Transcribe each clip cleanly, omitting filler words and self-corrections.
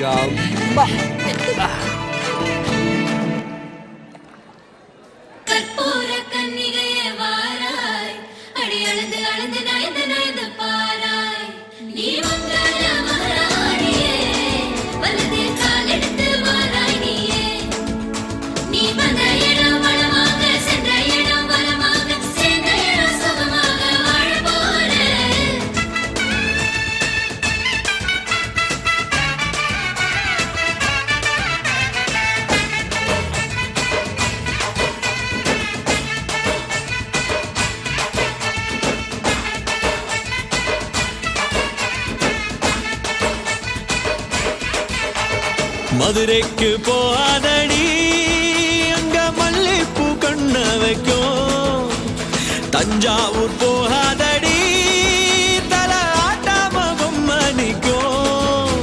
அம்மா கற்பூர கன்னிகையே வாராய், அடி அளந்து அளந்து நயந்து நயந்து பாராய். நீ மங்கள மகாராணியே, வலது கால் எடுத்து வாராய் நீயே. நீ வந்த இடம் வளமாக, சென்ற இடம் வளமாக, சேர்ந்த இடம் சுகமாக வாழ போற. மதுரைக்கு போகாதடி, அங்க மல்லிப்பூ கண்ண வைக்கும். தஞ்சாவூர் போகாதடி, தல ஆட்டாம பொம்மணிக்கும்.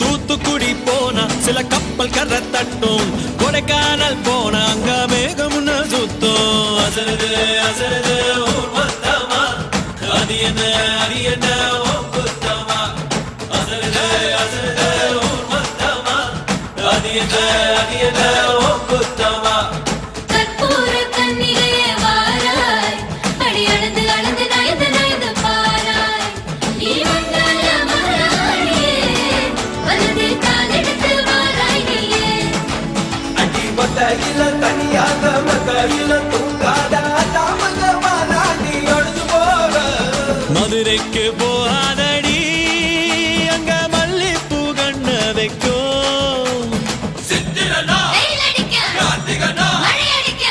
தூத்துக்குடி போனா சில கப்பல் கரை தட்டும். கொடைக்கானல் போனா அங்க மேகம்னு சுத்தும். அசருது அசருது ஊர் மொத்தமா, அது என்ன அது என்ன உன் குத்தமா. அசருது அசருது ஊர் மொத்தமா, அது என்ன அது என்ன உன் குத்தமா. கற்பூர கன்னிகையே வாராய், அடி அளந்து அளந்து நயந்து நயந்து பாராய். நீ மங்கள மகாராணியே, வலது கால் எடுத்து வாராய் நீயே. அடி மொட்டையில தனியாக மகையில தூங்காத தாமதமானா நீ அழுது போக. மதுரைக்கு போகாதடி, அங்க மல்லிப்பூ கண்ண வைக்கும். வெயில் அடிக்க, மழை அடிக்க,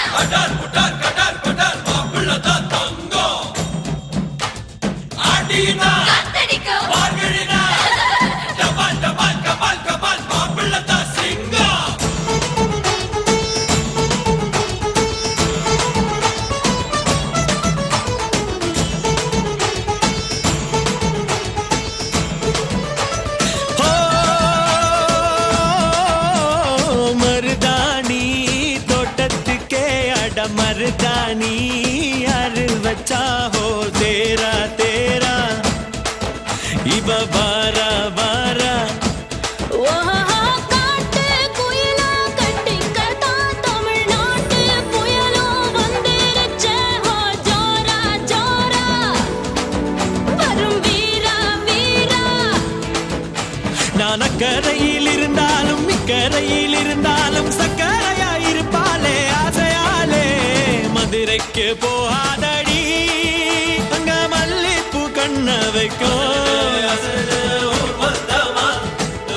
காத்தடிக்க. மருதாணி தோட்டத்துக்கே அட மருதாணி யாரு வச்சா ஹோ தேரா தேரா. இவ வாரா வாரா ஓஹோ காட்டு குயிலா கட்டிக்கதா, தமிழ்நாட்டு புயலும் வந்திருச்சே ஹோ ஜோரா ஜோரா. வரும் வீரா வீரா. நான் அக்கரையில் இருந்தாலும் இக்கரையில் இருந்தாலும் சக்கரையா இருப்பாளே ஆசையாலே. மதுரைக்கு போகாதடி, அங்க மல்லிப்பூ கண்ண வைக்கும்.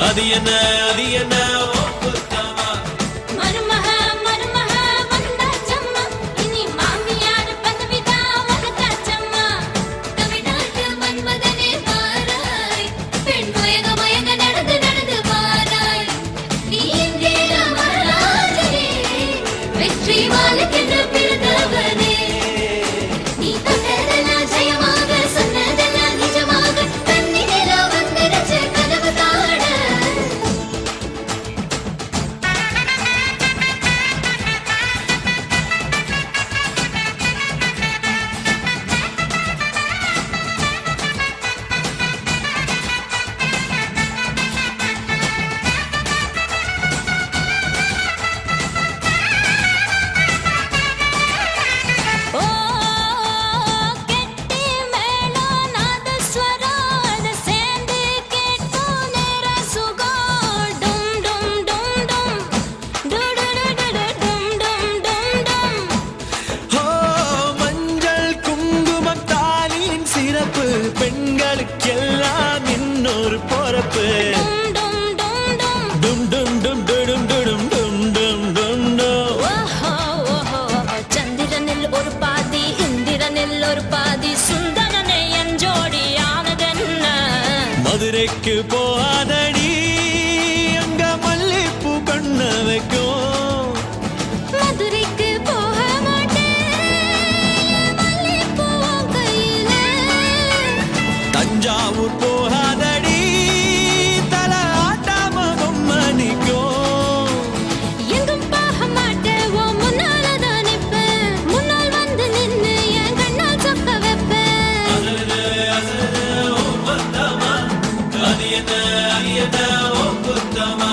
அது என்ன அது என்ன உன் குத்தமா. மருமக மருமக வந்தாச்சம்மா, இனி மாமியார் பதவிதான் உனக்காச்சம்மா. தமிழ்நாட்டு மன்மதனே வாராய், பெண் மயங்க மயங்க நடந்து நடந்து வாராய். நீ இந்திர மகாராஜனே, வெற்றி வாளுக்கென்று பிறந்தவனே. நீ தொட்டதெல்லாம் ஜெயமாக, சொன்னதெல்லாம் நிஜமாக, தன்னிலே வந்திருச்ச கனவு காண. ஓ கெட்டி மேளம் நாதஸ்வரம், அது சேர்ந்து கேட்கும் நேர சுகம். டும் டும் டும் டும், to to to to to, டும் டும் டும் டும். ஓ மஞ்சள் குங்குமம் தாலியின் சிறப்பு, பெண்களுக்கெல்லாம் இன்னொரு பொறப்பு. டும் டும் டும் டும். டும் டும் டும் டும் டும் டும் டும் டும் டும். ஓஹோ ஓஹோ, சந்திரனில் ஒரு பாதி, இந்திரனில் ஒரு பாதி, சுந்தரனை என் ஜோடியானதென்ன. மதுரைக்கு போகாதடி, அங்க மல்லிப்பூ கண்ண வைக்கும். மதுரைக்கு போக மாட்டேன், மல்லிப்பூ உன் கையில. தஞ்சாவூர் போகாதடி, தல ஆட்டாம பொம்மணிக்கும். எங்கும் போக மாட்டேன், உன் முன்னாலதான் நிப்பேன். முன்னால் வந்து நின்னு என் கண்ணால் சொக்க வைப்பேன். அது என்ன அது என்ன உன் உத்தமா